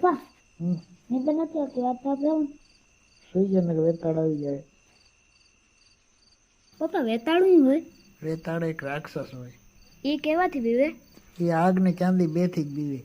પપ્પા હમ. નીંદર નથી આવતી વાત સાંભળો. સુઈ જાય ને વેતાળ આવી જાય. પપ્પા વેતાળું હોય વેતાળ એક રાક્ષસ હોય. એ કેવાથી બીવે? એ આગ ને ચાંદી બે થી જ બીવે.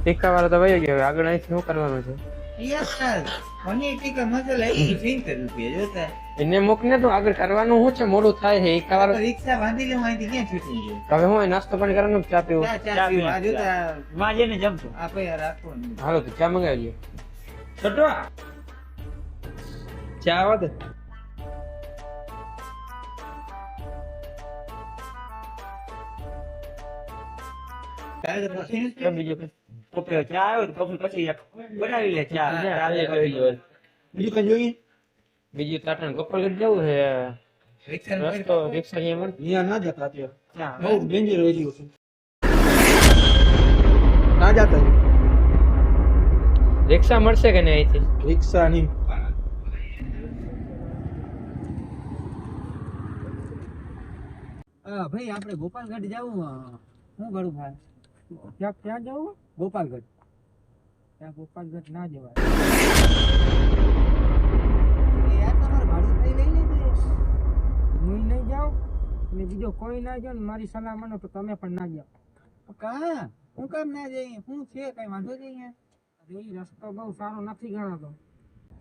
ટીકા વાળો તો વયો ગયો, આગળ અહીંથી શું કરવાનું છે? એને મૂક ને, તો આગળ કરવાનું શું છે? મોડું થાય છે. ટીકા વાળો રિક્ષા બાંધી લે, અહીંથી ક્યાં છૂટી ગયું? હવે હું નાસ્તો પણ કરવાનું, ચા પીવું. માજે ને જમતો આપે રાખો. હાલો તો ચા મંગાવી લ્યો. છોટો ચા આવો દે. બીજું કઈ? કોપીઓ ચા આવ્યો તો કોપી પછી એક બનાવી લે ચા. બીજું કઈ જોઈએ? બીજું તાટણ ગોપાલગઢ જવું છે. રિક્ષા રસ્તો રિક્ષા અહીંયા મળે? અહીંયા ના જતા ત્યાં. બહુ ડેન્જર હોય છે. ના જતા રિક્ષા મળશે કે નહીં અહીંથી? રિક્ષા ની ભાઈ આપણે ગોપાલગઢ જવું શું કરું ભાઈ? ક્યાં જવું? ગોપાલગઢ. ત્યાં ગોપાલગઢ ના જવાય. યાર તમારે ભાડું થઈ લઈ લીધું. હું નહીં જાઉં ને બીજો કોઈ ના જાવ ને મારી સલાહ માનો તો તમે પણ ના જાઓ. કા હું કામ ના જઈએ? શું છે? કઈ વાંધો નહીં? અરે રસ્તો બહુ સારો નથી ગણાતો.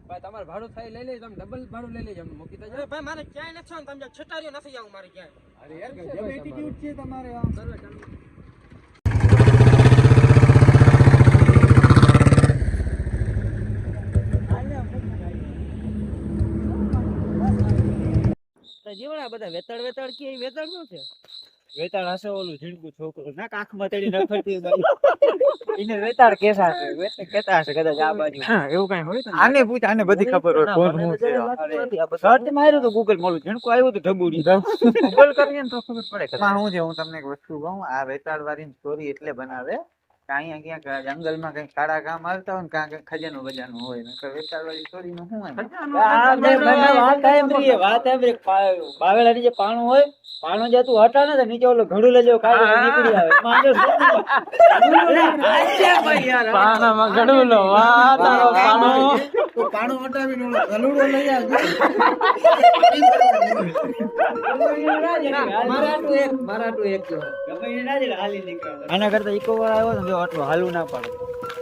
ભાઈ તમારે ભાડું થાય લઈ લેજો, તમે ડબલ ભાડું લઈ લેજો, મૂકી દેજો. ભાઈ મારે ક્યાંય નથી તમે છટારીઓ નથી જાવું મારે ક્યાંય. અરે યાર ગજબ એટીટ્યુડ છે તમારે. આ ચાલો ચાલો. જીવડા બધા વેતાળ વેતાળ કે વેતાળ શું છે? વેતાળ હશે ઓલું ઝીણકું છોકરું ના આંખમાં તેડી નખરતી એને વેતાળ કેસા છે. વેતાળ કેતા હશે કદાચ આ બાજુ. હા એવું કઈ હોય તો આને પૂછ, આને બધી ખબર હોય કોણ શું છે. સર્ચ માર્યું તો ગૂગલ મોલું ઝીણકું આવ્યું તો ઢબુડી ગૂગલ કરીએ ને તો ખબર પડે. માં શું છે હું તમને એક વસ્તુ કહું. આ વેતાળ વાળી સ્ટોરી એટલે બનાવે અહીંયા ક્યાંક જંગલમાં કઈ કાળા કામ આવતા હોય ને કાં કઈ ખજાનો બજાનો હોય ને વેચાળવાળી છોરીનું શું હોય? બાવેલાની જે પાણું હોય પાણું જે તું હટા ને તો નીચે ઓલું ઘડું લેજો નીકળી આવે પાણામાં ઘડું લો વાહ તારો પાણો પાણું હટાવીને ઓલો ગલુડો લઈ આવજો. આના કરતા ઇકો વાર આવ્યો ને જો આટલું હાલું ના પડે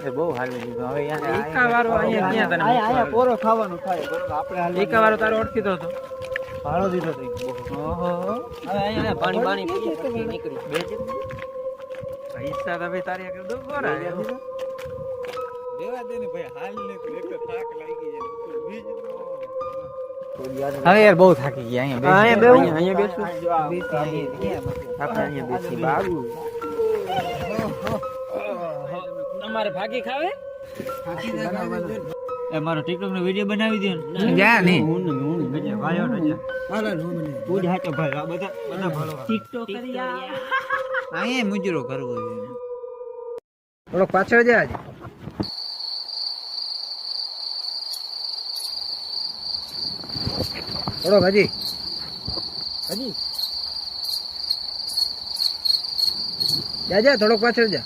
એ બહુ હાલી દીધું હવે એકા વારો અહીંયા ક્યાં તને આયા પોરો ખાવાનું ખાય બરોબર આપણે હાલી એકા વારો તારો અટકીતો હતો ભાડો દીધો તો ઓહો હવે અહીંયા પાણી પાણી પીએ નીકળી બે પૈસા તો ભાઈ તારી આગળ દો ગોરા દેવા દે ને ભાઈ હાલ ને તો એક થાક લાગી જાય હવે યાર બહુ થાકી ગયા અહીંયા બેસી અહીંયા બેસું આપણે અહીંયા બેસી બાબુ તમારે ભાગી ખાવે એ મારો ટિકટોક નો વિડિયો બનાવી દે ને જા નહીં ભાઈઓ ને પૂજ હાચો ભાઈ આ બધા ભાળો ટિકટોક કર્યા અહીંયા મુજરો કરવો છે થોડોક પાછળ જા થોડોક હજી જા જા થોડોક પાછળ જા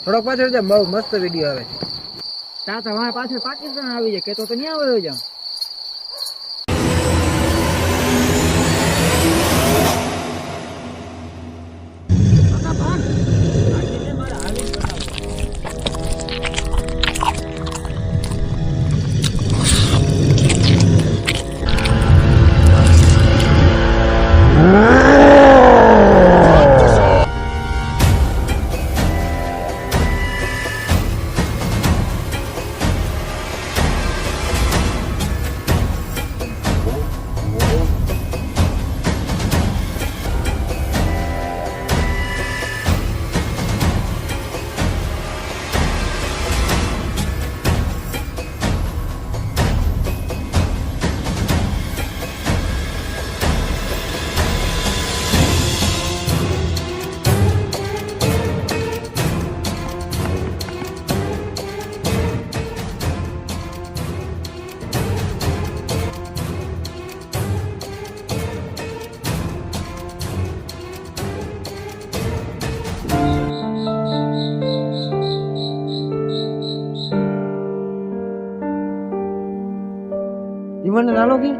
થોડોક પાછળ જા બહુ મસ્ત વિડીયો આવે છે તા તો વાહ પાછળ પાકિસ્તાન આવી જાય કે તો ન્યા આવ્યો જાવ જીવન નાનો કી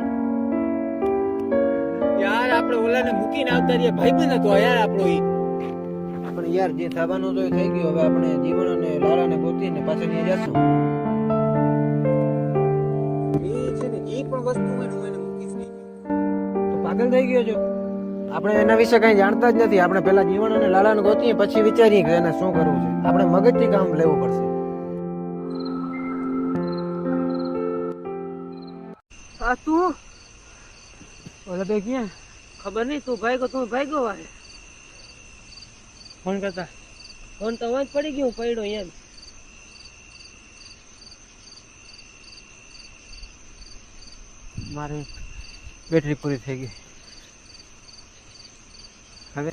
યાર આપણે ઓલાને મૂકીને આવતા રહીએ ભાઈબંધ હતો યાર આપણો ઈ આપણે યાર જે થવાનું તો થઈ ગયું હવે આપણે જીવન અને લાલાને ગોતીને પાછા ત્યાં જશું એ છે ને એ પણ વસ્તુ હોય ને હું એને મૂકીશ નહીં તો પાગલ થઈ ગયો છો આપણે એના વિશે કઈ જાણતા જ નથી આપણે પેલા જીવન અને લાલાને ગોતીએ પછી વિચારીએ કે એને શું કરવું છે આપણે મગજથી કામ લેવું પડશે આ તું ઓલા બે ક્યાં ખબર નહીં તું ભાગ્યો વારે ફોન કરતા ફોન તો વાંચ પડી ગયું પડ્યો એમ મારી બેટરી પૂરી થઈ ગઈ હવે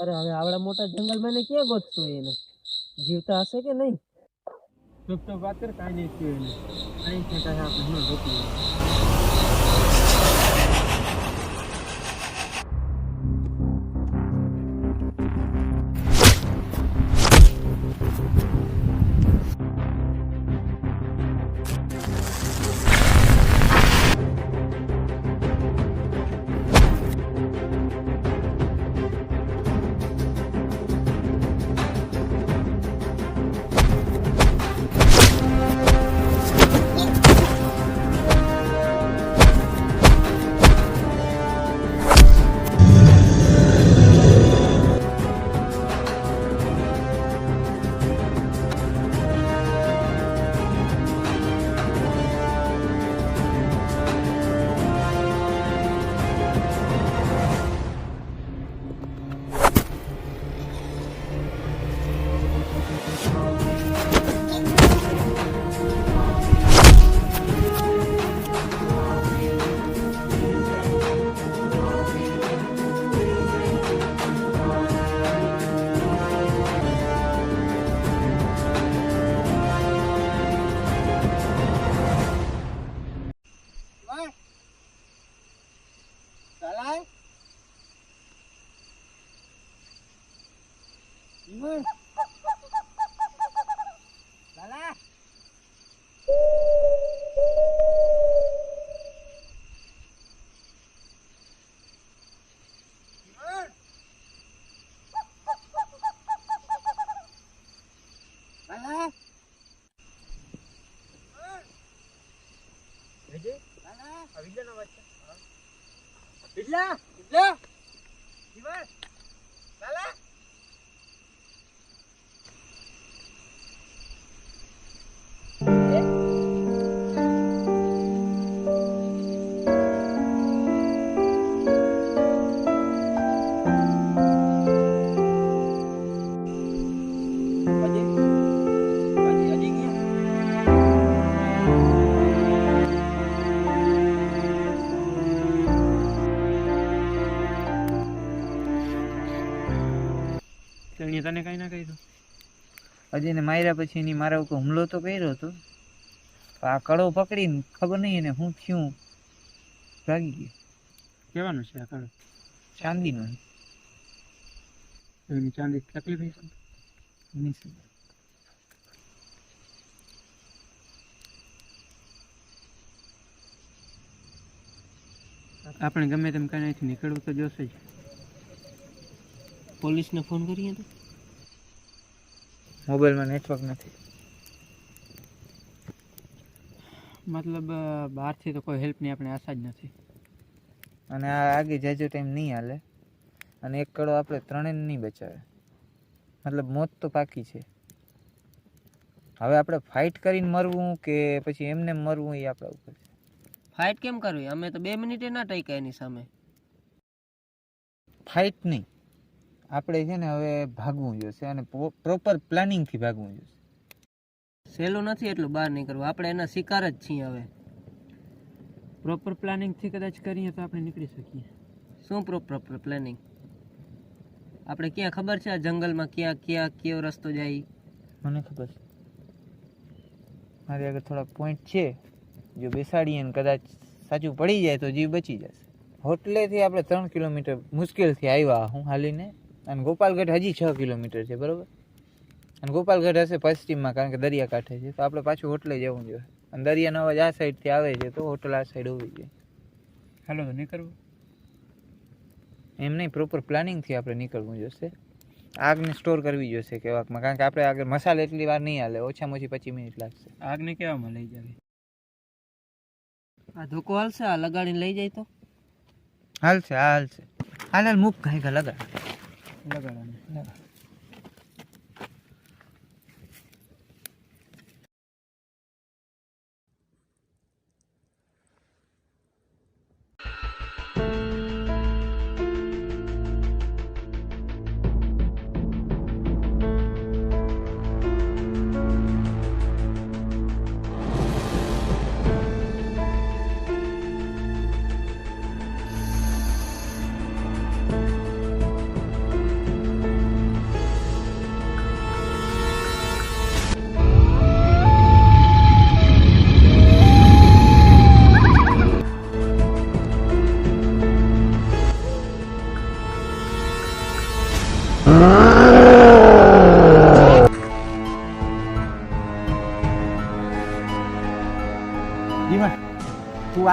અરે હવે આવડા મોટા જંગલમાં એને ક્યાં ગોતશો એને જીવતા હશે કે નહીં ચૂપચાપ વાત કર, કાંઈ નહીં થયું એને. અહીં છે કાંઈ આપણે ન રોકીએ. તને કઈ ના કહી દો. અજયને માર્યા પછી એની મારા ઉપર હુમલો તો કર્યો હતો. આ કડો પકડીને ખબર નહીં એને શું થયું, ભાગી ગયો. કહેવાનું છે આ કાળો ચાંદીનો એની ચાંદી તકલીફ હશે. આપણે ગમે તેમ કઈ અહીંથી નીકળવું તો જોશે જ. પોલીસને ફોન કરીએ તો મોબાઈલમાં નેટવર્ક નથી. મતલબ બહારથી તો કોઈ હેલ્પની આપણે આશા જ નથી. અને આ આગે જાજો ટાઈમ નહીં હાલે. અને એક કડો આપણે ત્રણેય નહીં બચાવે. મતલબ મોત તો પાકી છે. હવે આપણે ફાઇટ કરીને મરવું કે પછી એમને મરવું એ આપણા ઉપર છે. ફાઇટ કેમ કરવી? અમે તો 2 મિનિટે ના ટક્યા એની સામે. ફાઇટ નહીં, આપણે છે ને હવે ભાગવું જોશે અને પ્રોપર પ્લાનિંગથી ભાગવું જોશે. સહેલું નથી એટલું બહાર નીકળવું. આપણે એના શિકાર જ છીએ. હવે પ્રોપર પ્લાનિંગથી કદાચ કરીએ તો આપણે નીકળી શકીએ. શું પ્રોપર પ્લાનિંગ? આપણે ક્યાં ખબર છે આ જંગલમાં ક્યાં કયો રસ્તો જાય? મને ખબર છે. મારી આગળ થોડા પોઈન્ટ છે, જો બેસાડીએ ને કદાચ સાચું પડી જાય તો જીવ બચી જશે. હોટલેથી આપણે 3 કિલોમીટર મુશ્કેલથી આવ્યા હું હાલીને. અને ગોપાલગઢ હજી 6 કિલોમીટર છે, બરાબર. અને ગોપાલગઢ હશે પશ્ચિમમાં, કારણ કે દરિયાકાંઠે છે. તો આપણે પાછું હોટલે જવું જોઈએ. અને દરિયાનો અવાજ આ સાઈડથી આવે છે, તો હોટલ આ સાઈડ હોવી જોઈએ. હાલો તો નીકળવું. એમ નહીં, પ્રોપર પ્લાનિંગથી આપણે નીકળવું જોશે. આગને સ્ટોર કરવી જોશે કેવાકમાં, કારણ કે આપણે આગળ મસાલા એટલી વાર નહીં હાલે. ઓછામાં ઓછી 25 મિનિટ લાગશે. આગને કેવામાં લઈ જાવી? આ ધોકો હાલશે? આ લગાડીને લઈ જાય તો હાલશે. હાલશે. હાલ મૂક કાંઈ લગાડ. લગાડવાનું.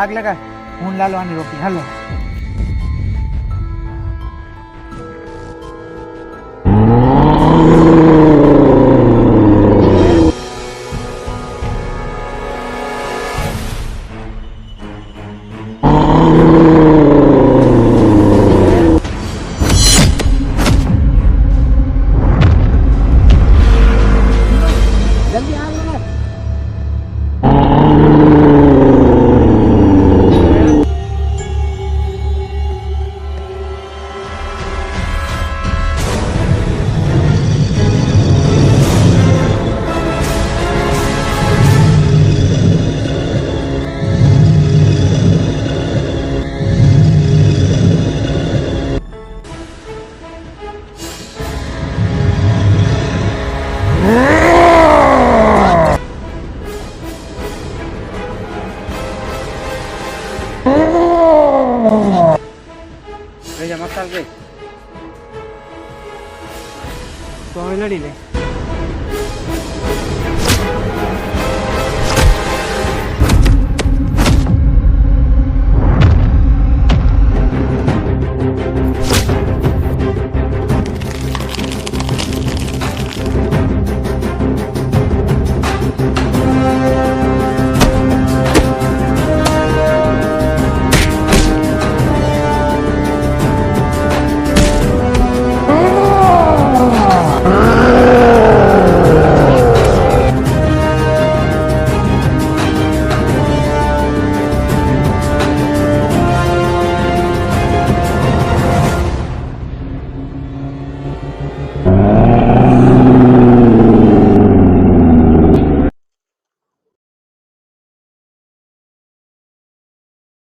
આગ લગા હું લાલવાની રોકી હાલો જલ્દી આગ લગા મસાલ ગઈ તો હવે લડી લે